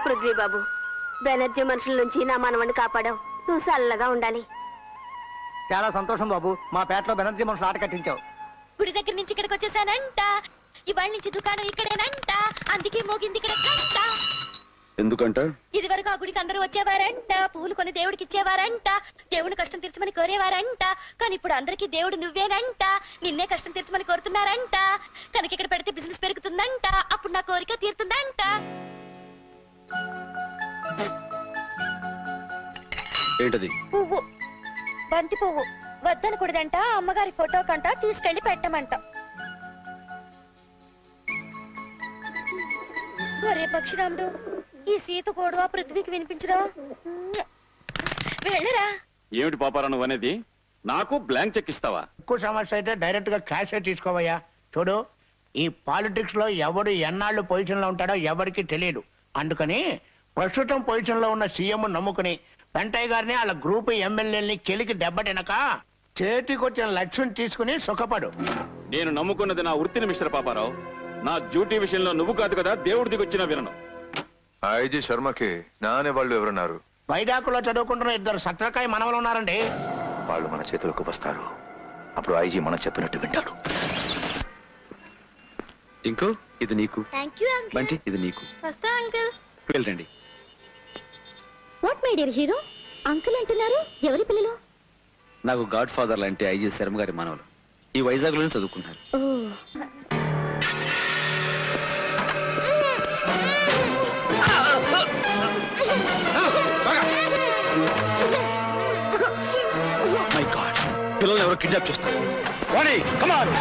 పృథ్వీ బాబు, బెనర్జీ మనుషుల నుంచి నా మనవణ్ణి కాపాడావు. నువ్వు చల్లగా ఉండాలి. చాలా సంతోషం బాబు, మా పేటలో బెనర్జీ మనుషులు ఆట కట్టించావు. గుడి దగ్గర నుంచి ఇక్కడికి వచ్చేసానంట. ఇవాళ నుంచి దుకాణం ఇక్కడేనంట. అందుకే మోగింది ఇక్కడ గంట. ఎందుకంట? ఇది వరకు ఆ గుడికి అందరూ వచ్చేవారంట. పూలు కొని దేవుడికి ఇచ్చేవారంట. దేవుని కష్టం తీర్చమని కోరేవారంట. కానీ ఇప్పుడు అందరికీ దేవుడు నువ్వేనంట. నిన్నే కష్టం తీర్చమని కోరుతున్నారంట. కనుక ఇక్కడ పెడితే బిజినెస్ పెరుగుతుందంట. అప్పుడు నా కోరిక తీరుతుందంట. ఏంటది? పువ్వు, బంతి పువ్వు. వద్దనకూడదంట. అమ్మగారి ఫోటో కంట తీసుకెళ్లి పెట్టమంట. ఒరే పక్షిరాముడు, ఈ సీత గోడు ఆ పృథ్వీకి వినిపించరా? వెళ్ళరా. ఏమిటి పాపారా నువ్వు అనేది? నాకు బ్లాంక్ చెక్ ఇస్తావా? ఎక్కువ సమస్య అయితే డైరెక్ట్ గా క్యాష్ తీసుకోవయ్యా. చూడు, ఈ పాలిటిక్స్ లో ఎవడు ఎన్నాళ్ళు పొజిషన్ లో ఉంటాడో ఎవరికి తెలియదు. అందుకని ప్రస్తుతం పొజిషన్ లో ఉన్న సీఎం నమ్ముకుని వెంటయ్య గారిని వాళ్ళ గ్రూప్ ఎమ్మెల్యేని కెలికి దెబ్బతినక చేతికొచ్చిన లక్ష్యం తీసుకుని సుఖపడు. నేను నమ్ముకున్నది నా వృత్తిని మిస్టర్ పాపారావు. నా డ్యూటీ విషయంలో నువ్వు కాదు కదా దేవుడి దిగొచ్చినా వినను. ఐజీ శర్మకి నానే వాళ్ళు ఎవరున్నారు? వైడాకులో చదువుకుంటున్న 2 సత్రకాయ మనవలు ఉన్నారండి. వాళ్ళు మన చేతులకు వస్తారు. అప్పుడు ఐజీ మనం చెప్పినట్టు వింటాడు. టింకు, ఇది నీకు. బంటి, ఇది నీకు. వస్తా అంకుల్. వెళ్ళండి. What my dear hero, uncle అంటున్నారు? ఎవరి పిల్లలు? నాకు గాడ్ ఫాదర్ లాంటి ఐజీ శర్మ గారి మనవలు. ఈ వైజాగ్ లోనే చదువుకున్నారు. మై గాడ్, పిల్లల్ని ఎవరో కిడ్నాప్ చేస్తారు. Vani, come on.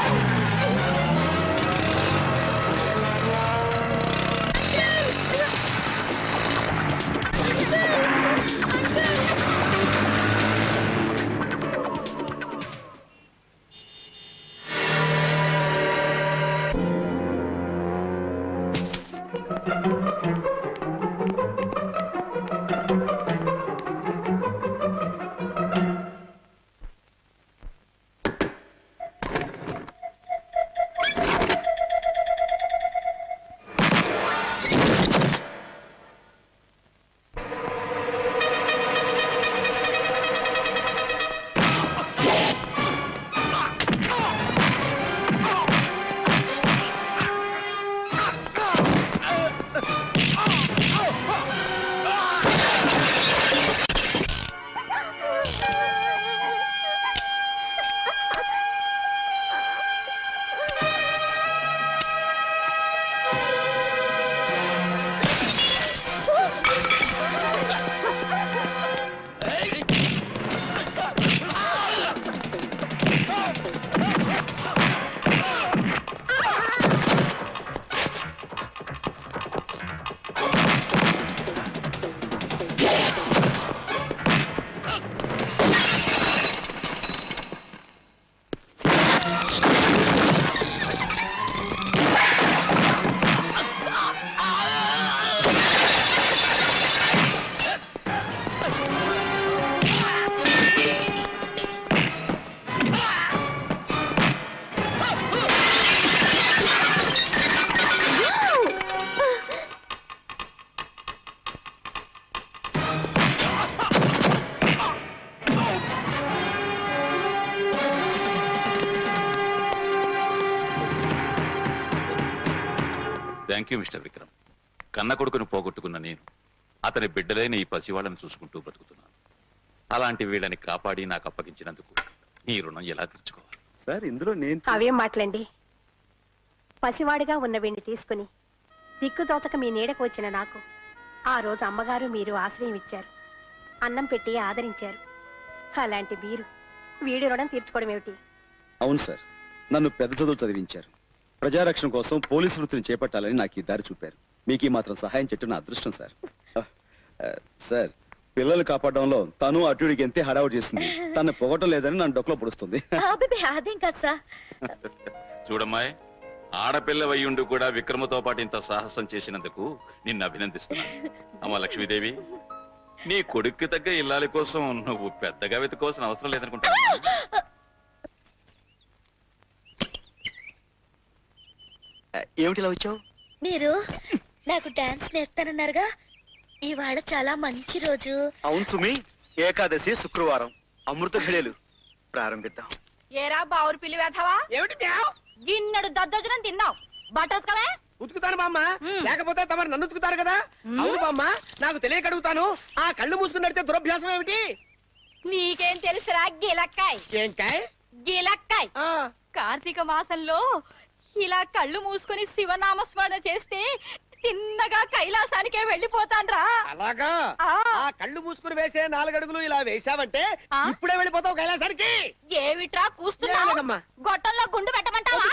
Thank you mister Vikram. కన్న కొడుకును పోగొట్టుకున్న నేను అతని బిడ్డలైన ఈ పసివాళ్ళని చూసుకుంటూ బ్రతుకుతున్నాను. అలాంటి వీళ్ళని కాపాడి నాకు అప్పగించినందుకు నీ రుణం ఎలా తీర్చుకోవాలి? సార్, ఇందులో నేను అవేం మాటలండి. పసివాడిగా ఉన్న వీణ్ణి తీసుకుని దిక్కుదోచక మీ నీడకు వచ్చిన నాకు ఆ రోజు అమ్మగారు మీరు ఆశ్రయం ఇచ్చారు, అన్నం పెట్టి ఆదరించారు. అలాంటి మీరు వీడి రుణం తీర్చుకోవడం ఏమిటి? అవును సార్, నన్ను పెద్ద చదువు చదివించారు. ప్రజారక్షణ కోసం పోలీసు వృత్తిని చేపట్టాలని నాకు ఈ దారి చూపారు. మీకు ఈ మాత్రం సహాయం చేయటం నా అదృష్టం సార్. సార్, పిల్లలు కాపాడడంలో తను అటుడికి ఎంతే హడావుడి చేసింది. తను పొగటం లేదని నన్ను డొక్కలో పొడుస్తుంది. అదేం కాదు సార్. చూడమ్మాయి, ఆడపిల్ల వయ్యుండి కూడా విక్రమతో పాటు ఇంత సాహసం చేసినందుకు నిన్ను అభినందిస్తున్నాను. అమ్మ లక్ష్మీదేవి, నీ కొడుక్కి తగ్గ ఇల్లాలి కోసం నువ్వు పెద్దగా వెతుకోవాల్సిన అవసరం లేదనుకుంటా. ఏమిటి ఇలా వచ్చావు? మీరు నాకు డాన్స్ నేర్పుతానన్నారుగా, ఇవాళ చాలా మంచి రోజు. అవును సుమి, ఏకాదశి శుక్రవారం, అమృత ఘడియలు. ప్రారంభిద్దాం. ఏరా బావురు పిల్లి వేధవా, ఏమిటి గిన్నెడు దద్దోజనం తిన్నావు, బట్టోసుకోవే. ఉతుకుతాను బామ్మ, లేకపోతే తమరు నన్ను ఉతుకుతారు కదా. అవును బామ్మ, నాకు తెలియక అడుగుతాను, ఆ కళ్ళు మూసుకుని నడిచే దురభ్యాసం ఏమిటి? నీకేం తెలుసురా గిలక్కాయ్? ఏంకాయ్? గిలక్కాయ్. కార్తీక మాసంలో ఇలా కళ్ళు మూసుకుని శివనామస్మరణ చేస్తే తిన్నగా కైలాసానికే వెళ్ళిపోతాన్రా. అలాగా? ఆ కళ్ళు మూసుకుని వేసే 4 అడుగులు ఇలా వేసావంటే ఇప్పుడే వెళ్ళిపోతావు కైలాసానికి. ఏమిట్రా కూస్తున్నావు? గొట్టంలో గుండు పెట్టమంటావా?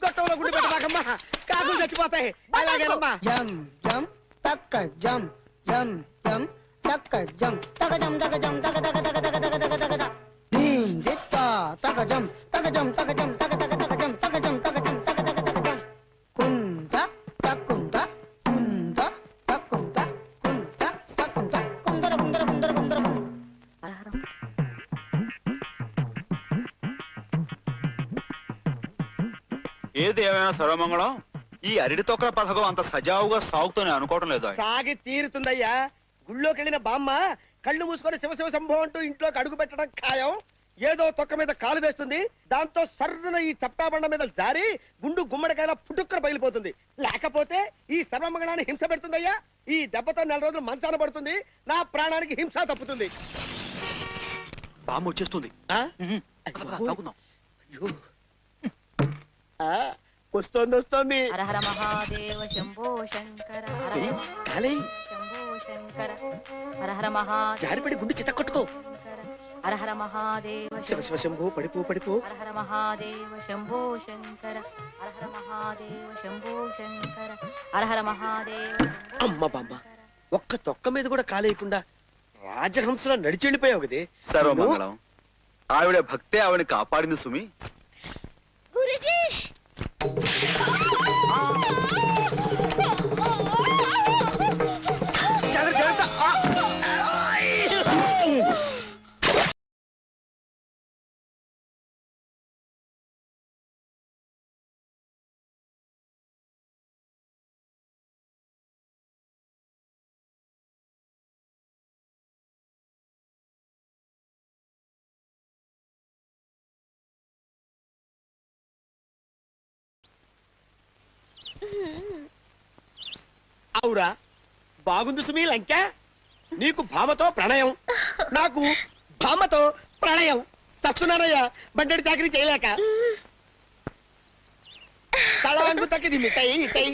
గొట్టంలో గుండు పెట్టమాకమ్మా, కాకులు చచ్చిపోతాయి. అలాగేనమ్మా. జం జం తక్క జం జం జం తక్క జం తక జం తక జం తక తక తక తక తక తక తక తక దీం దిత్తా తక జం తక జం తక జం తక తక తక జం తక జం తక జం తక తక తక జం కుంద తక్కుంద కుంద తక్కుంద కుంద తక్కుంద కుందర కుందర కుందర కుందర. ఏది ఏమైనా సర్వమంగళం, ఈ అరటి తొక్కల పథకం అంత సజావుగా సాగుతూనే అనుకోవడం లేదు. సాగి తీరుతుందయ్యా. గుళ్ళోకి వెళ్ళిన బామ్మ కళ్ళు మూసుకొని శివ శివ శంభో అంటూ ఇంట్లోకి అడుగు పెట్టడం ఖాయం. ఏదో తొక్క మీద కాలు వేస్తుంది, దాంతో సర్రున ఈ చప్టా బండ మీద జారి గుండు గుమ్మడికాయల పుట్టుక్కర పగిలిపోతుంది. లేకపోతే ఈ సర్వమంగళాన్ని హింస పెడుతుందయ్యా. ఈ దెబ్బతో 4 రోజులు మంచాన పడుతుంది, నా ప్రాణానికి హింస తప్పుతుంది. బామ్మ వచ్చేస్తుంది. వస్తోంది. హర హర మహాదేవ శంభో శంకర, హర హర శంభో శంకర, హర హర మహాదేవ జారిపడి గుండు చిత్త కొట్టుకో. హర హర మహాదేవ శివ శివ శంభో పడిపో. హర హర మహాదేవ శంభో శంకర, హర హర మహాదేవ శంభో శంకర, హర హర మహాదేవ. అమ్మ బామ్మ, ఒక్క తొక్క మీద కూడా కాలేయకుండా రాజహంసలా నడిచి వెళ్ళిపోయావు కదే. సర్వమంగళం, ఆవిడ భక్తే ఆవిడని కాపాడింది సుమి. గురుజీ అవురా, బాగుంది సుమీ లంక. నీకు భామతో ప్రణయం, నాకు భామతో ప్రణయం. చస్తున్నానయ్యా బండెడి చాకరీ చేయలేక. తలవంగు తక్కిది మిఠాయి ఇట్టయి.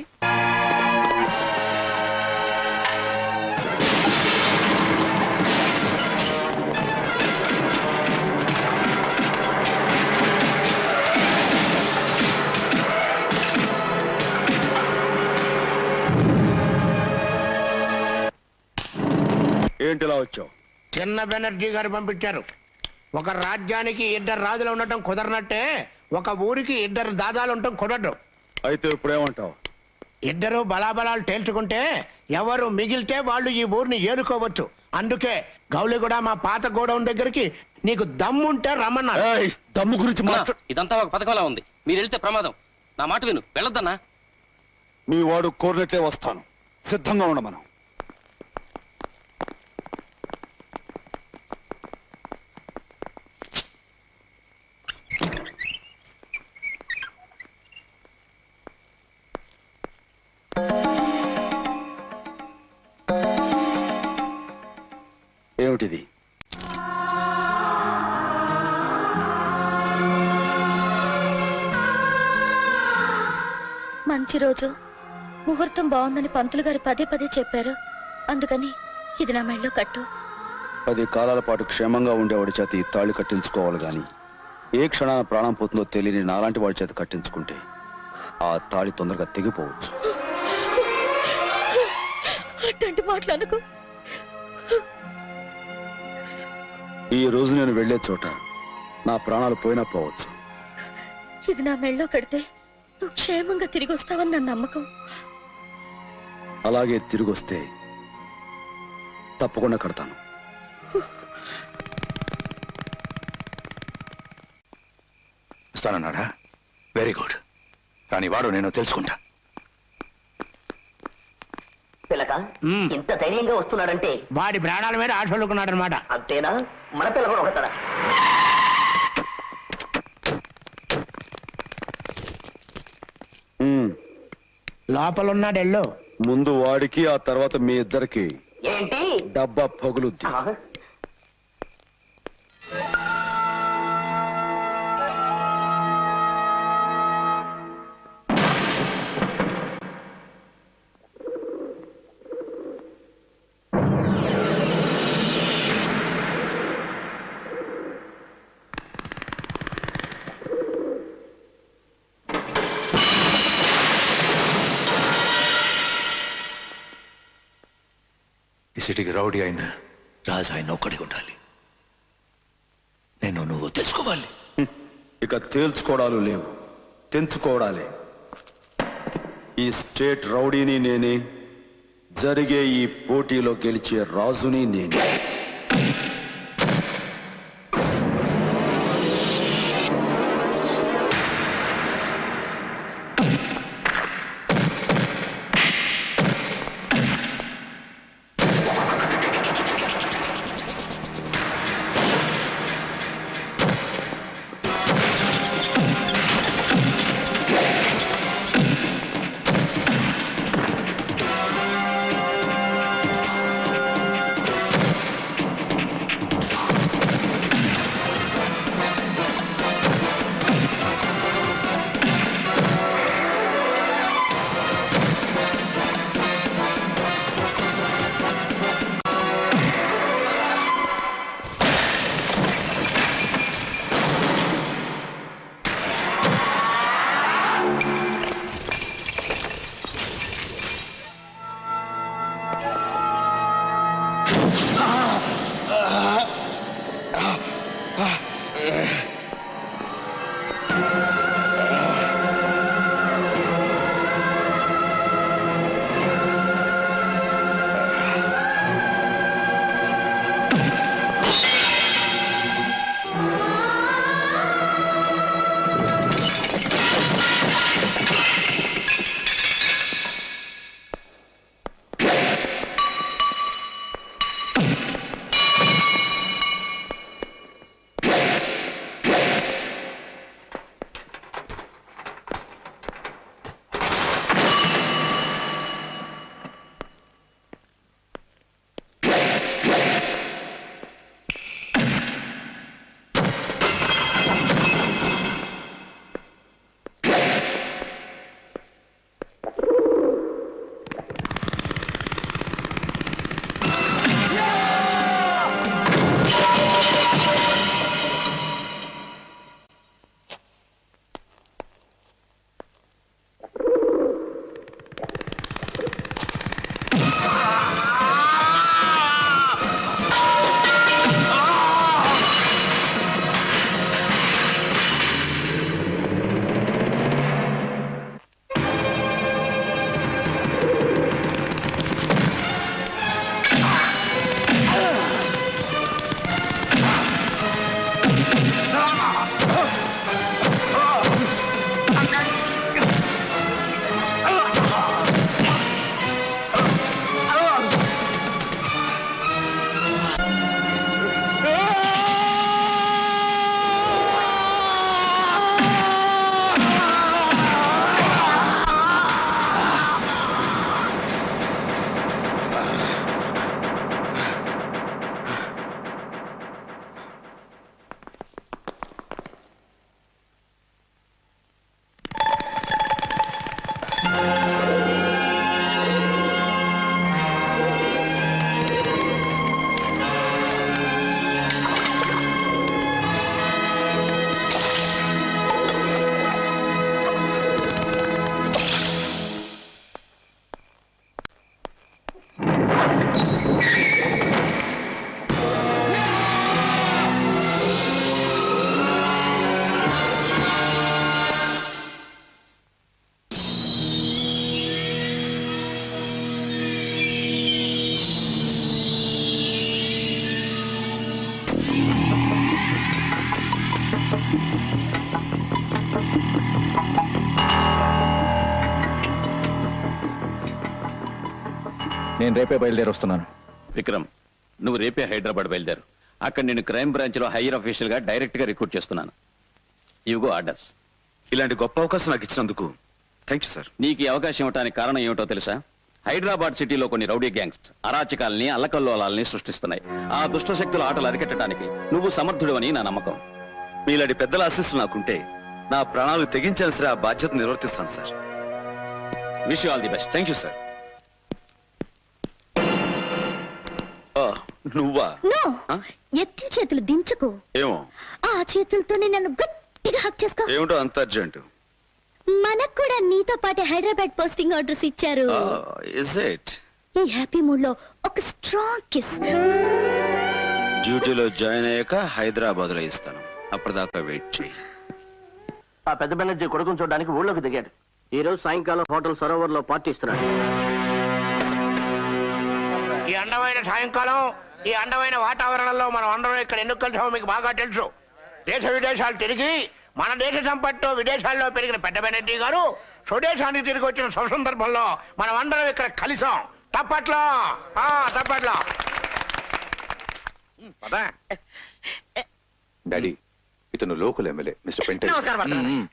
ఏంటిలా వచ్చావు? చిన్న బెనర్జీ గారు పంపించారు. ఒక రాజ్యానికి 2 రాజులు ఉండటం కుదరనట్టే ఒక ఊరికి 2 దాదాలు ఉండటం కుదరదు. అయితే ఇప్పుడేమంటావు? 2 బలాబలాలు తేల్చుకుంటే ఎవరు మిగిలితే వాళ్ళు ఈ ఊరిని ఏరుకోవచ్చు. అందుకే గౌలి కూడా మా పాత గోడౌన్ దగ్గరికి నీకు దమ్ముంటే రమ్మన్నారు. దమ్ము గురించి ఇదంతా ఒక పథకంలా ఉంది. మీరు వెళ్తే ప్రమాదం. నా మాట విను, వెళ్ళొద్దన్నా. మీ వాడు కోరినట్లే వస్తాను, సిద్ధంగా ఉండమను. ఏమిటిది? మంచి రోజు, ముహూర్తం బాగుందని పంతులు గారు పదే పదే చెప్పారు. అందుకని ఇది నా మెళ్ళో కట్టు. 10 కాలాల పాటు క్షేమంగా ఉండేవాడి చేత ఈ తాళి కట్టించుకోవాలి గాని ఏ క్షణాన ప్రాణం పోతుందో తెలియని నాలాంటి వాడి చేత కట్టించుకుంటే ఆ తాళి తొందరగా తెగిపోవచ్చు. అట్లాంటి మాటలు అనుకో. ఈ రోజు నేను వెళ్లే చోట నా ప్రాణాలు పోయినా పోవచ్చు. ఇది నా మెళ్ళో కడితే నువ్వు క్షేమంగా తిరిగి వస్తావని నా నమ్మకం. అలాగే తిరిగొస్తే తప్పకుండా కడతాను. ఇస్తానన్నాడా? Very good. కానీ వాడు నేను తెలుసుకుంటా. పిలక ఇంత ధైర్యంగా వస్తున్నాడంటే వాడి ప్రాణాల మీద ఆశ వదులుకున్నాడు అనమాట. అంతేనా? మన పిల్ల కూడా ఒకతన. లోపలున్నాడు ఎల్లో. ముందు వాడికి ఆ తర్వాత మీ ఇద్దరికి ఏంటి డబ్బా పగులుద్ది. ఈ సిటీకి రౌడీ అయిన రాజు ఆయన ఒక్కడే ఉండాలి. నువ్వు తెలుసుకోవాలి. ఇక తేల్చుకోవడాలు లేవు, తెంచుకోవడాలే. ఈ స్టేట్ రౌడీని నేనే, జరిగే ఈ పోటీలో గెలిచే రాజుని నేనే. నేను రేపే బయలుదేరి వస్తున్నాను. విక్రమ్, నువ్వు రేపే హైదరాబాద్ బయలుదేరు. అక్కడ నేను క్రైమ్ బ్రాంచ్ లో హైయర్ అఫీషియల్ గా డైరెక్ట్ గా రిక్రూట్ చేస్తున్నాను. ఇవిగో ఆర్డర్స్. ఇలాంటి గొప్ప అవకాశం నాకు ఇచ్చినందుకు థ్యాంక్ యూ సార్. నీకు ఈ అవకాశం ఇవ్వడానికి కారణం ఏమిటో తెలుసా? హైదరాబాద్ సిటీలో కొన్ని రౌడీ గ్యాంగ్స్ అరాచకాల్ని అల్లకల్లోలాల్ని సృష్టిస్తున్నాయి. ఆ దుష్ట శక్తుల ఆటలు అరికట్టడానికి నువ్వు సమర్థుడు అని నా నమ్మకం. మీలాంటి పెద్దల ఆశీస్సులు నాకుంటే నా ప్రాణాలు తెగించాల్సి సరే ఆ బాధ్యత నిర్వర్తిస్తాను sir. Wish you all the best. Thank you sir. నువ్వా? ఎత్తి చేతులు దించుకో. ఏమో ఆ చేతులతోనే నన్ను గట్టిగా హక్ చేసుకో. ఏమిటో అంత అర్జెంట్? మనకు కూడా నీతో పాటు హైదరాబాద్ పోస్టింగ్ ఆర్డర్స్ ఇచ్చారు. Is it? ఈ హ్యాపీ మూడ్ లో ఒక స్ట్రాంగ్ కిస్. డ్యూటీలో జాయిన్ అయ్యాక హైదరాబాద్ లో ఇస్తాను. అప్పటిదాకా వెయిట్ చేయి. ఆ పెద్ద బెనర్జీ కొడుకుని చూడడానికి ఊళ్ళోకి దిగాడు. ఈ రోజు సాయంకాలం హోటల్ సరోవర్ లో పార్టీ ఇస్తున్నాడు. ఈ అందమైన సాయంకాలం, ఈ అందమైన వాతావరణంలో మనం అందరం ఇక్కడ ఎందుకు కలిసామో మీకు బాగా తెలుసు. దేశ విదేశాలు తిరిగి మన దేశ సంపత్తు విదేశాల్లో పెరిగిన పెద్ద బెనర్జీ గారు స్వదేశానికి తిరిగి వచ్చిన శుభ సందర్భంలో మనం అందరం ఇక్కడ కలిసాం. తప్పట్లో తప్పట్లో. డాడీ, ఇతను లోకల్ ఎమ్మెల్యే మిస్టర్ పెంటయ్య.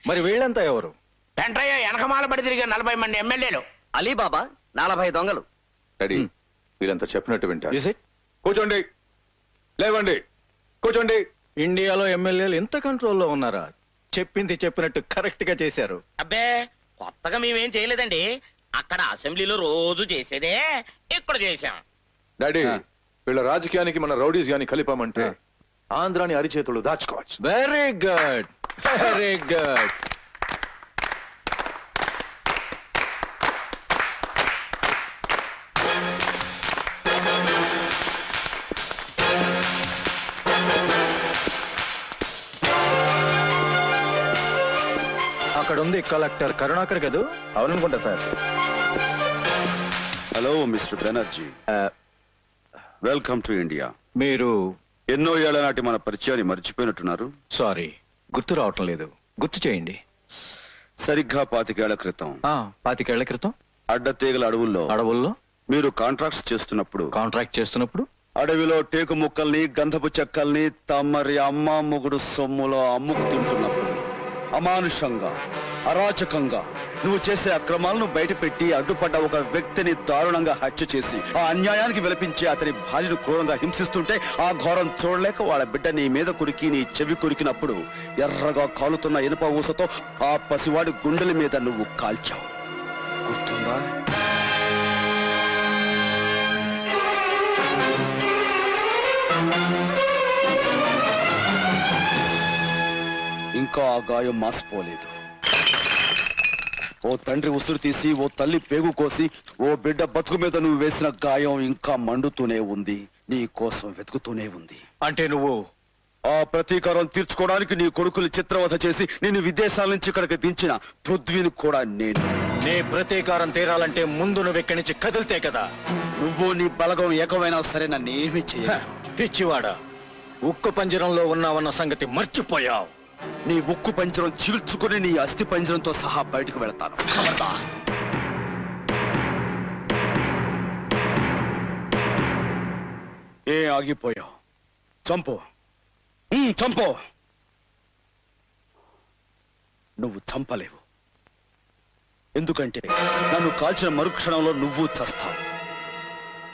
మరి వీళ్ళంతా ఎవరు? వెంటయ్య వెనకమాల పడి తిరిగే 40 మంది ఎమ్మెల్యేలు. అలీబాబా 40 దొంగలు. డాడీ, వీళ్ళంతా చెప్పినట్టు వింటారు. Is it? కూర్చోండి, లేవండి, కూర్చోండి. ఇండియాలో ఎమ్మెల్యేలు ఇంత కంట్రోల్లో ఉన్నారా? చెప్పింది చెప్పినట్టు కరెక్ట్ గా చేశారు. అబ్బే, కొత్తగా మేమేం చేయలేదండి. అక్కడ అసెంబ్లీలో రోజు చేసేదే ఇక్కడ చేశాం. డాడీ, వీళ్ళ రాజకీయానికి మన రౌడీస్ గాని కలిపామంటే ఆంధ్రాని అరిచేతులు దాచుకోవచ్చు. Very good, very good. అక్కడ ఉంది కలెక్టర్ కరుణాకర్ గదు. అవుననుకుంటా sir. Hello mister Banerjee, welcome to India. మీరు ఎన్నో ఏళ్ల నాటి మన పరిచయాన్ని మర్చిపోయినట్టున్నారు. సారీ, గుర్తు రావటం లేదు. గుర్తు చేయండి. సరిగ్గా 25 ఏళ్ల క్రితం 25 ఏళ్ల క్రితం అడ్డతీగల అడవుల్లో మీరు కాంట్రాక్ట్ చేస్తున్నప్పుడు అడవిలో టేకు ముక్కల్ని గంధపు చెక్కల్ని తమరి అమ్మ మొగుడు సొమ్ములో అమ్ముకు తింటున్నప్పుడు అమానుషంగా అరాచకంగా నువ్వు చేసే అక్రమాలను బయటపెట్టి అడ్డుపడ్డ ఒక వ్యక్తిని దారుణంగా హత్య చేసి ఆ అన్యాయానికి విలపించి అతని భార్యను క్రూరంగా హింసిస్తుంటే ఆ ఘోరం చూడలేక వాళ్ళ బిడ్డ నీ మీద కురికి నీ చెవి కురికినప్పుడు ఎర్రగా కాలుతున్న ఇనుప ఊసతో ఆ పసివాడి గుండెల మీద నువ్వు కాల్చావు. గుర్తుందా? ఇంకా ఆ గాయం మాసిపోలేదు. ఓ తండ్రి ఉసురు తీసి ఓ తల్లి పేగు కోసి ఓ బిడ్డ బతుకు మీద నువ్వు వేసిన గాయం ఇంకా మండుతూనే ఉంది, నీ కోసం వెతుకుతూనే ఉంది. అంటే నువ్వు ఆ ప్రతీకారం తీర్చుకోవడానికి నీ కొడుకులు చిత్రవధ చేసి నిన్ను విదేశాల నుంచి ఇక్కడికి దించిన పృథ్వీని కూడా నేను. నీ ప్రతీకారం తీరాలంటే ముందు నువ్వు ఇక్కడి నుంచి కదిలితే కదా. నువ్వు నీ బలగం ఏకమైనా సరే నన్నేమీ చెయ్య. పిచ్చివాడా, ఉక్కు పంజరంలో ఉన్నావన్న సంగతి మర్చిపోయావు. నీ ఉక్కు పంజరం చీల్చుకుని నీ అస్థి పంజరంతో సహా బయటకు వెళతాను. ఏ ఆగిపోయావు? చంపు, చంపు. నువ్వు చంపలేవు, ఎందుకంటే నన్ను కాల్చిన మరుక్షణంలో నువ్వు చస్తావు.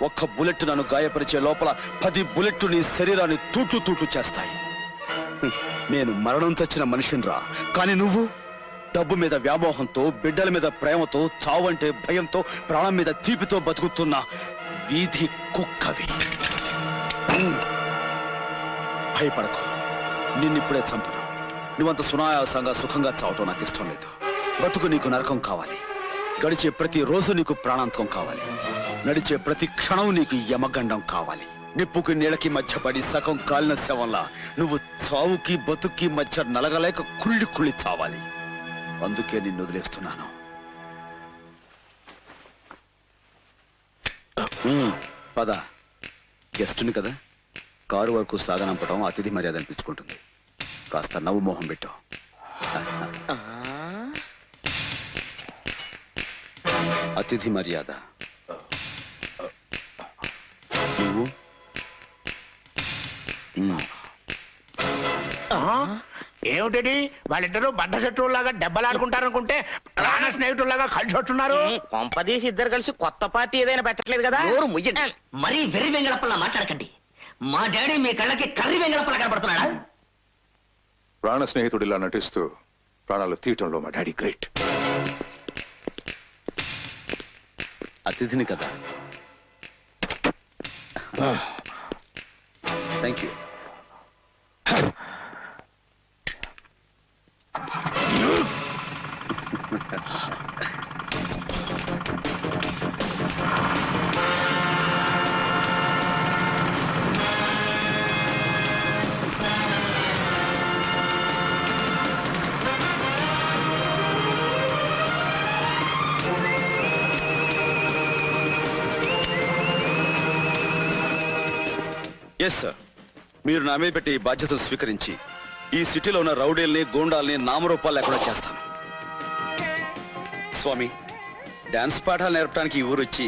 ఒక్క బుల్లెట్ నన్ను గాయపరిచే లోపల 10 బుల్లెట్లు నీ శరీరాన్ని తూట్లు చేస్తాయి. నేను మరణం చచ్చిన మనిషినిరా, కానీ నువ్వు డబ్బు మీద వ్యామోహంతో, బిడ్డల మీద ప్రేమతో, చావంటే భయంతో, ప్రాణం మీద తీపితో బతుకుతున్న వీధి కుక్కవి. భయపడకు, నిన్నిప్పుడే చంపను. నువ్వంత సునాయాసంగా సుఖంగా చావటం నాకు ఇష్టం లేదు. బతుకు నీకు నరకం కావాలి, గడిచే ప్రతి రోజు నీకు ప్రాణాంతకం కావాలి, నడిచే ప్రతి క్షణం నీకు యమగండం కావాలి. నిప్పుకి నీళ్ళకి మధ్య పడి సగం కాలిన శవంలా నువ్వు చావుకి బతుక్కి మధ్య నలగలేక కుళ్ళి చావాలి. అందుకే నిన్ను వదిలేస్తున్నాను. పద, గెస్టుని కదా, కారు వరకు సాగనంపడం అతిథి మర్యాద అనిపించుకుంటుంది. కాస్త నవ్వు మోహం పెట్టు. అతిథి మర్యాద. నువ్వు ఏమిటది వాళ్ళిద్దరూ బడ్డ శత్రువులాగా దెబ్బలాడుకుంటారనుకుంటే ప్రాణ స్నేహితుల్లాగా కలిసి వస్తున్నారు. కొంపదీసి ఇద్దరు కలిసి కొత్త పార్టీ ఏదైనా పెట్టట్లేదు కదా? మరీ వెర్రి వెంగళప్పలా మాట్లాడకండి. మా డాడీ మీ కళ్ళకి కర్రీ వెంగళప్పలా కనపడుతున్నాడా? ప్రాణ స్నేహితుడిలా నటిస్తూ ప్రాణాలు తీయటంలో మా డాడీ గ్రేట్. అతిథిని కదా. Thank you. ఎస్ సార్, మీరు నా మీద పెట్టి ఈ బాధ్యతను స్వీకరించి ఈ సిటీలో ఉన్న రౌడీల్ని గూండాల్ని నామరూపాలు లేకుండా చేస్తాను. స్వామి, డాన్స్ పాఠాలు నేర్పడానికి ఈ ఊరు వచ్చి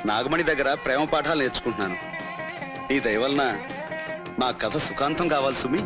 నాగమణి దగ్గర ప్రేమ పాఠాలు నేర్చుకుంటున్నాను. నీ దయ వలన నా కథ సుఖాంతం కావాలి సుమి.